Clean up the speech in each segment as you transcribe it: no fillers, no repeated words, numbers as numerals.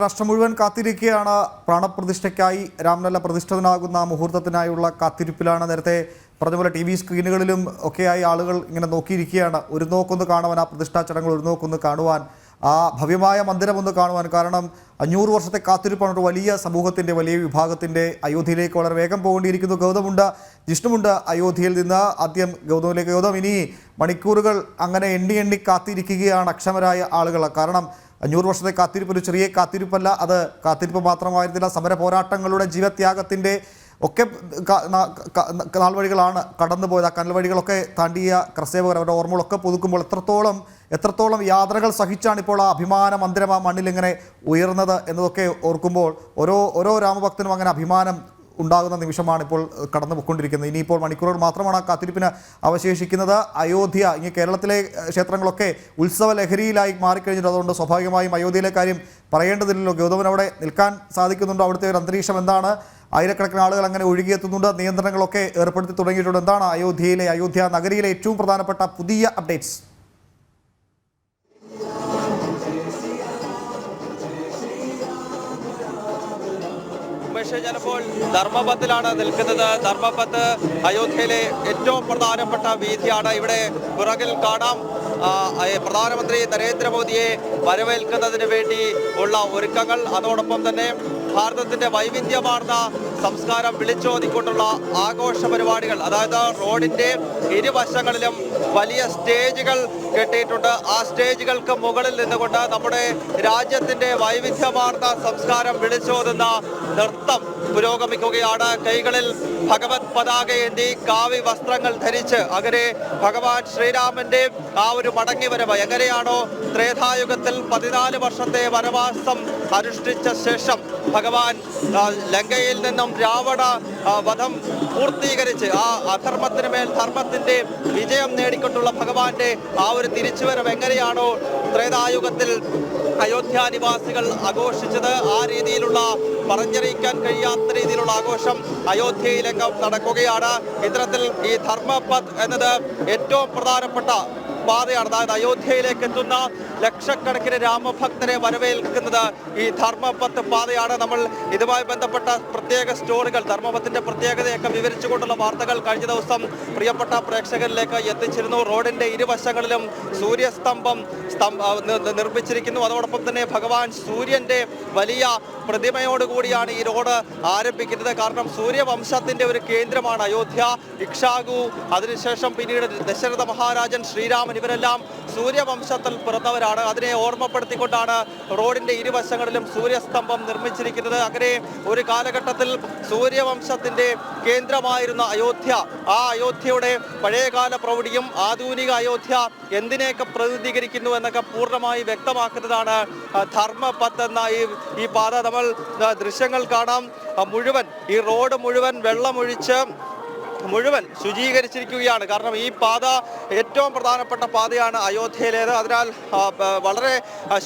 രാഷ്ട്രം മുഴുവൻ കാത്തിരിക്കുകയാണ് പ്രാണപ്രതിഷ്ഠയ്ക്കായി. രാംലല്ല പ്രതിഷ്ഠിതനാകുന്ന മുഹൂർത്തത്തിനായുള്ള കാത്തിരിപ്പിലാണ്. നേരത്തെ പറഞ്ഞ പോലെ TV സ്ക്രീനുകളിലും ഒക്കെയായി ആളുകൾ ഇങ്ങനെ നോക്കിയിരിക്കുകയാണ്. ഒരു നോക്കൊന്ന് കാണുവാൻ, ആ പ്രതിഷ്ഠാ ചടങ്ങുകൾ ഒരു നോക്കൊന്ന് കാണുവാൻ, ആ ഭവ്യമായ മന്ദിരം ഒന്ന് കാണുവാൻ. കാരണം 500 വർഷത്തെ കാത്തിരിപ്പാണ്. ഒരു വലിയ സമൂഹത്തിൻ്റെ, വലിയ വിഭാഗത്തിൻ്റെ അയോധ്യയിലേക്ക് വളരെ വേഗം പോകേണ്ടിയിരിക്കുന്നു. ഗൗതമുണ്ട്, ജിഷ്ണുമുണ്ട് അയോധ്യയിൽ നിന്ന്. ആദ്യം ഗൗതമിലേക്ക്. ഗൗതം, ഇനി മണിക്കൂറുകൾ അങ്ങനെ എണ്ണി കാത്തിരിക്കുകയാണ് അക്ഷമരായ ആളുകൾ. കാരണം 500 വർഷത്തെ കാത്തിരിപ്പ് ഒരു ചെറിയ കാത്തിരിപ്പല്ല. അത് കാത്തിരിപ്പ് മാത്രമായിരുന്നില്ല, സമര പോരാട്ടങ്ങളുടെ, ജീവത്യാഗത്തിൻ്റെ ഒക്കെ നാൾവഴികളാണ് കടന്നുപോയത്. ആ കനൽവഴികളൊക്കെ താണ്ടിയ ക്രസേവകർ അവരുടെ ഓർമ്മകളൊക്കെ പുതുക്കുമ്പോൾ എത്രത്തോളം യാത്രകൾ സഹിച്ചാണ് ഇപ്പോൾ ആ അഭിമാന മന്ദിരം ആ മണ്ണിലിങ്ങനെ ഉയർന്നത് എന്നതൊക്കെ ഓർക്കുമ്പോൾ ഓരോ രാമഭക്തനും അങ്ങനെ അഭിമാനം ഉണ്ടാകുന്ന നിമിഷമാണ് ഇപ്പോൾ കടന്നു പോയിക്കൊണ്ടിരിക്കുന്നത്. ഇനിയിപ്പോൾ മണിക്കൂറുകൾ മാത്രമാണ് ആ കാത്തിരിപ്പിന് അവശേഷിക്കുന്നത്. അയോധ്യ, ഇനി കേരളത്തിലെ ക്ഷേത്രങ്ങളൊക്കെ ഉത്സവ ലഹരിയിലായി മാറിക്കഴിഞ്ഞിട്ട് അതുകൊണ്ട് സ്വാഭാവികമായും അയോധ്യയിലെ കാര്യം പറയേണ്ടതില്ലല്ലോ. ഗൗതമൻ അവിടെ നിൽക്കാൻ സാധിക്കുന്നുണ്ടോ? അവിടുത്തെ ഒരു അന്തരീക്ഷം എന്താണ്? ആയിരക്കണക്കിന് ആളുകൾ അങ്ങനെ ഒഴുകിയെത്തുന്നുണ്ട്, നിയന്ത്രണങ്ങളൊക്കെ ഏർപ്പെടുത്തി തുടങ്ങിയിട്ടുണ്ട്. എന്താണ് അയോധ്യ നഗരിയിലെ ഏറ്റവും പ്രധാനപ്പെട്ട പുതിയ അപ്ഡേറ്റ്സ്? ഞാനിപ്പോൾ ധർമ്മപത്തിലാണ് നിൽക്കുന്നത്. ധർമ്മപത്ത് അയോധ്യയിലെ ഏറ്റവും പ്രധാനപ്പെട്ട വീഥിയാണ്. ഇവിടെ പുറകിൽ കാണാം പ്രധാനമന്ത്രി നരേന്ദ്രമോദിയെ വരവേൽക്കുന്നതിന് വേണ്ടി ഉള്ള ഒരുക്കങ്ങൾ. അതോടൊപ്പം തന്നെ ഭാരതത്തിന്റെ വൈവിധ്യമാർന്ന സംസ്കാരം വിളിച്ചോതിക്കൊണ്ടുള്ള ആഘോഷ പരിപാടികൾ. അതായത് റോഡിന്റെ ഇരുവശങ്ങളിലും വലിയ സ്റ്റേജുകൾ കെട്ടിയിട്ടുണ്ട്. ആ സ്റ്റേജുകൾക്ക് മുകളിൽ നിന്നുകൊണ്ട് നമ്മുടെ രാജ്യത്തിന്റെ വൈവിധ്യമാർന്ന സംസ്കാരം വിളിച്ചോതുന്ന നൃത്തം പുരോഗമിക്കുകയാണ്. കൈകളിൽ ഭഗവത് പതാക ഏന്തി കാവി വസ്ത്രങ്ങൾ ധരിച്ച് അങ്ങനെ ഭഗവാൻ ശ്രീരാമന്റെ ആ ഒരു മടങ്ങിവരവ് എങ്ങനെയാണോ ത്രേതായുഗത്തിൽ 14 വർഷത്തെ വനവാസം അനുഷ്ഠിച്ച ശേഷം ഭഗവാൻ ലങ്കയിൽ നിന്നും രാവണ വധം പൂർത്തീകരിച്ച് ആ അധർമ്മത്തിന് മേൽ ധർമ്മത്തിന്റെ വിജയം നേടിക്കൊണ്ടുള്ള ഭഗവാന്റെ ആ ഒരു തിരിച്ചുവരവ് എങ്ങനെയാണോ ത്രേതായുഗത്തിൽ അയോധ്യ നിവാസികൾ ആഘോഷിച്ചത്, ആ രീതിയിലുള്ള പറഞ്ഞറിയിക്കാൻ കഴിയാത്ത രീതിയിലുള്ള ആഘോഷം അയോധ്യയിലെങ്ങും നടക്കുകയാണ്. ഇത്തരത്തിൽ ഈ ധർമ്മപഥ് എന്നത് ഏറ്റവും പ്രധാനപ്പെട്ട പാതയാണ്. അതായത് അയോധ്യയിലേക്ക് എത്തുന്ന ലക്ഷക്കണക്കിന് രാമഭക്തരെ വരവേൽക്കുന്നത് ഈ ധർമ്മപത്ത് പാതയാണ്. നമ്മൾ ഇതുമായി ബന്ധപ്പെട്ട പ്രത്യേക സ്റ്റോറികൾ, ധർമ്മപത്തിന്റെ പ്രത്യേകതയൊക്കെ വിവരിച്ചുകൊണ്ടുള്ള വാർത്തകൾ കഴിഞ്ഞ ദിവസം പ്രിയപ്പെട്ട പ്രേക്ഷകരിലേക്ക് എത്തിച്ചിരുന്നു. റോഡിന്റെ ഇരുവശങ്ങളിലും സൂര്യസ്തംഭം നിർമ്മിച്ചിരിക്കുന്നു. അതോടൊപ്പം തന്നെ ഭഗവാൻ സൂര്യന്റെ വലിയ പ്രതിമയോടുകൂടിയാണ് ഈ റോഡ് ആരംഭിക്കുന്നത്. കാരണം സൂര്യവംശത്തിന്റെ ഒരു കേന്ദ്രമാണ് അയോധ്യ. ഇക്ഷാകു, അതിനുശേഷം പിന്നീട് ദശരഥ മഹാരാജൻ, ശ്രീരാമൻ, ഇവരെല്ലാം സൂര്യവംശത്തിൽ പിറന്നവരാണ്. അതിനെ ഓർമ്മപ്പെടുത്തിക്കൊണ്ടാണ് റോഡിന്റെ ഇരുവശങ്ങളിലും സൂര്യസ്തംഭം നിർമ്മിച്ചിരിക്കുന്നത്. അങ്ങനെ ഒരു കാലഘട്ടത്തിൽ സൂര്യവംശത്തിന്റെ കേന്ദ്രമായിരുന്ന അയോധ്യ, ആ അയോധ്യയുടെ പഴയകാല പ്രൗഢിയും ആധുനിക അയോധ്യ എന്തിനെയൊക്കെ പ്രതിനിധീകരിക്കുന്നു എന്നൊക്കെ പൂർണ്ണമായി വ്യക്തമാക്കുന്നതാണ് ധർമ്മപത്ത് എന്ന ഈ പാത. നമ്മൾ ദൃശ്യങ്ങൾ കാണാം. മുഴുവൻ ഈ റോഡ് മുഴുവൻ വെള്ളമൊഴിച്ച് മുഴുവൻ ശുചീകരിച്ചിരിക്കുകയാണ്. കാരണം ഈ പാത ഏറ്റവും പ്രധാനപ്പെട്ട പാതയാണ് അയോധ്യയിലേത്. അതിനാൽ വളരെ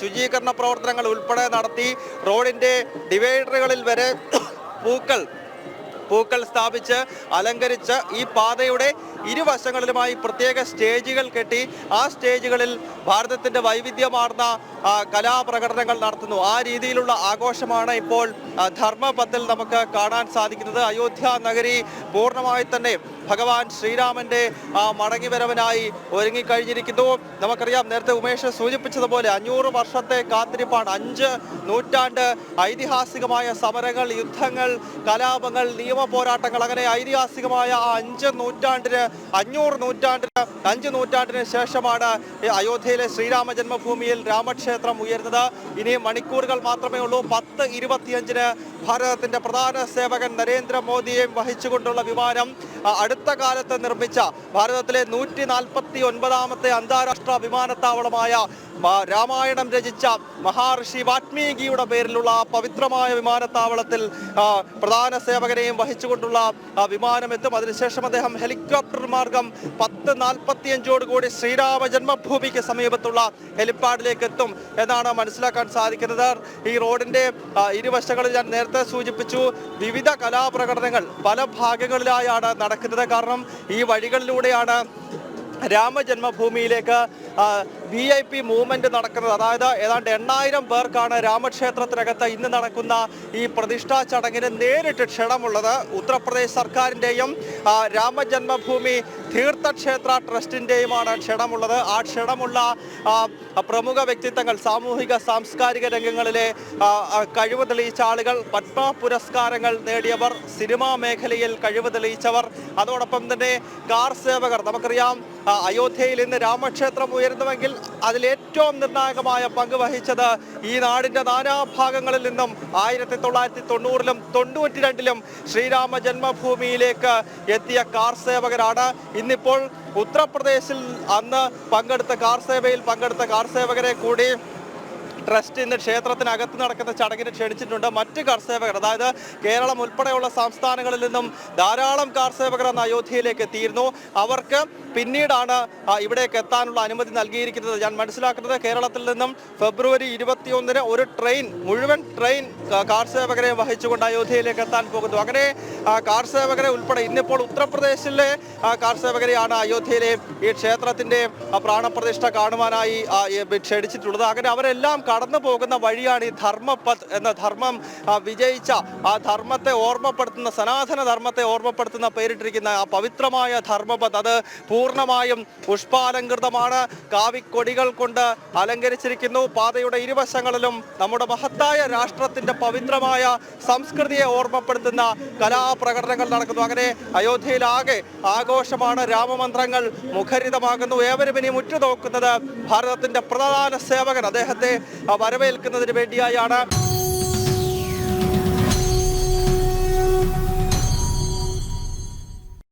ശുചീകരണ പ്രവർത്തനങ്ങൾ ഉൾപ്പെടെ നടത്തി റോഡിന്റെ ഡിവൈഡറുകളിൽ വരെ പൂക്കൾ സ്ഥാപിച്ച് അലങ്കരിച്ച് ഈ പാതയുടെ ഇരുവശങ്ങളിലുമായി പ്രത്യേക സ്റ്റേജുകൾ കെട്ടി ആ സ്റ്റേജുകളിൽ ഭാരതത്തിന്റെ വൈവിധ്യമാർന്ന കലാപ്രകടനങ്ങൾ നടത്തുന്നു. ആ രീതിയിലുള്ള ആഘോഷമാണ് ഇപ്പോൾ ധർമ്മപത്തിൽ നമുക്ക് കാണാൻ സാധിക്കുന്നത്. അയോധ്യ നഗരി പൂർണ്ണമായി തന്നെ ഭഗവാൻ ശ്രീരാമന്റെ മടങ്ങിവരവനായി ഒരുങ്ങിക്കഴിഞ്ഞിരിക്കുന്നു. നമുക്കറിയാം, നേരത്തെ ഉമേഷ് സൂചിപ്പിച്ചതുപോലെ 500 വർഷത്തെ കാത്തിരിപ്പാണ്. 5 നൂറ്റാണ്ട് ഐതിഹാസികമായ സമരങ്ങൾ, യുദ്ധങ്ങൾ, കലാപങ്ങൾ, നിയമ പോരാട്ടങ്ങൾ, അങ്ങനെ ഐതിഹാസികമായ ആ 5 നൂറ്റാണ്ടിന് ശേഷമാണ് അയോധ്യയിലെ ശ്രീരാമ ജന്മഭൂമിയിൽ രാമക്ഷേത്രം ഉയരുന്നത്. ഇനി മണിക്കൂറുകൾ മാത്രമേ ഉള്ളൂ. 10:25 ഭാരതത്തിന്റെ പ്രധാന സേവകൻ നരേന്ദ്രമോദിയെയും വഹിച്ചുകൊണ്ടുള്ള വിമാനം അടുത്ത കാലത്ത് നിർമ്മിച്ച ഭാരതത്തിലെ 149ാമത്തെ അന്താരാഷ്ട്ര വിമാനത്താവളമായ രാമായണം രചിച്ച മഹാഋഷി വാൽമീകിയുടെ പേരിലുള്ള പവിത്രമായ വിമാനത്താവളത്തിൽ പ്രധാന സേവകനെയും വഹിച്ചുകൊണ്ടുള്ള വിമാനം എത്തും. അതിനുശേഷം അദ്ദേഹം ഹെലികോപ്റ്റർ മാർഗം 10:45 ശ്രീരാമ ജന്മഭൂമിക്ക് സമീപത്തുള്ള ഹെലിപ്പാഡിലേക്ക് എത്തും എന്നാണ് മനസ്സിലാക്കാൻ സാധിക്കുന്നത്. ഈ റോഡിന്റെ ഇരുവശങ്ങളിൽ ഞാൻ നേരത്തെ സൂചിപ്പിച്ചു, വിവിധ കലാപ്രകടനങ്ങൾ പല ഭാഗങ്ങളിലായാണ് നടക്കുന്നത്. കാരണം ഈ വഴികളിലൂടെയാണ് രാമജന്മഭൂമിയിലേക്ക് VIP മൂവ്മെന്റ് നടക്കുന്നത്. അതായത് ഏതാണ്ട് 8000 പേർക്കാണ് രാമക്ഷേത്രത്തിനകത്ത് ഇന്ന് നടക്കുന്ന ഈ പ്രതിഷ്ഠാ ചടങ്ങിന് നേരിട്ട് ക്ഷണമുള്ളത്. ഉത്തർപ്രദേശ് സർക്കാരിൻ്റെയും രാമജന്മഭൂമി തീർത്ഥക്ഷേത്ര ട്രസ്റ്റിൻ്റെയുമാണ് ക്ഷണമുള്ളത്. ആ ക്ഷണമുള്ള പ്രമുഖ വ്യക്തിത്വങ്ങൾ, സാമൂഹിക സാംസ്കാരിക രംഗങ്ങളിലെ കഴിവ് തെളിയിച്ച ആളുകൾ, പത്മ പുരസ്കാരങ്ങൾ നേടിയവർ, സിനിമാ മേഖലയിൽ കഴിവ് തെളിയിച്ചവർ, അതോടൊപ്പം തന്നെ കാർ സേവകർ. നമുക്കറിയാം അയോധ്യയിൽ ഇന്ന് രാമക്ഷേത്രം ഉയരുന്നുവെങ്കിൽ അതിലേറ്റവും നിർണായകമായ പങ്ക് വഹിച്ചത് ഈ നാടിൻ്റെ നാനാഭാഗങ്ങളിൽ നിന്നും 1990-ലും 92-ലും ശ്രീരാമ ജന്മഭൂമിയിലേക്ക് എത്തിയ കാർ സേവകരാണ്. ഇന്നിപ്പോൾ ഉത്തർപ്രദേശിൽ അന്ന് പങ്കെടുത്ത കാർ സേവകരെ കൂടി ട്രസ്റ്റ് ഇന്ന് ക്ഷേത്രത്തിനകത്ത് നടക്കുന്ന ചടങ്ങിന് ക്ഷണിച്ചിട്ടുണ്ട്. മറ്റ് കർസേവകർ, അതായത് കേരളം ഉൾപ്പെടെയുള്ള സംസ്ഥാനങ്ങളിൽ നിന്നും ധാരാളം കർസേവകർ അന്ന് അയോധ്യയിലേക്ക് എത്തിയിരുന്നു. അവർക്ക് പിന്നീടാണ് ഇവിടേക്ക് എത്താനുള്ള അനുമതി നൽകിയിരിക്കുന്നത്. ഞാൻ മനസ്സിലാക്കുന്നത് കേരളത്തിൽ നിന്നും ഫെബ്രുവരി 21-ന് ഒരു മുഴുവൻ ട്രെയിൻ കാർസേവകരെ വഹിച്ചുകൊണ്ട് അയോധ്യയിലേക്ക് എത്താൻ പോകുന്നു. അങ്ങനെ കാർസേവകരെ ഉൾപ്പെടെ ഇന്നിപ്പോൾ ഉത്തർപ്രദേശിലെ കാർസേവകരെയാണ് അയോധ്യയിലെ ഈ ക്ഷേത്രത്തിന്റെ പ്രാണപ്രതിഷ്ഠ കാണുവാനായി ക്ഷണിച്ചിട്ടുള്ളത്. അങ്ങനെ അവരെല്ലാം കടന്നു പോകുന്ന വഴിയാണ് ഈ ധർമ്മപഥ് എന്ന ധർമ്മം വിജയിച്ച ആ ധർമ്മത്തെ ഓർമ്മപ്പെടുത്തുന്ന, സനാതന ധർമ്മത്തെ ഓർമ്മപ്പെടുത്തുന്ന പേരിട്ടിരിക്കുന്ന ആ പവിത്രമായ ധർമ്മപഥ്. അത് പൂർണ്ണമായും പുഷ്പാലങ്കൃതമാണ്, കാവിക്കൊടികൾ കൊണ്ട് അലങ്കരിച്ചിരിക്കുന്നു. പാതയുടെ ഇരുവശങ്ങളിലും നമ്മുടെ മഹത്തായ രാഷ്ട്രത്തിന്റെ പവിത്രമായ സംസ്കൃതിയെ ഓർമ്മപ്പെടുത്തുന്ന കലാപ്രകടനങ്ങൾ നടക്കുന്നു. അങ്ങനെ അയോധ്യയിലാകെ ആഘോഷമാണ്, രാമമന്ത്രങ്ങൾ മുഖരിതമാകുന്നു. ഏവരും ഇനി ഉറ്റുനോക്കുന്നത് ഭാരതത്തിന്റെ പ്രധാന സേവകൻ, അദ്ദേഹത്തെ വരവേൽക്കുന്നതിന് വേണ്ടിയായാണ്.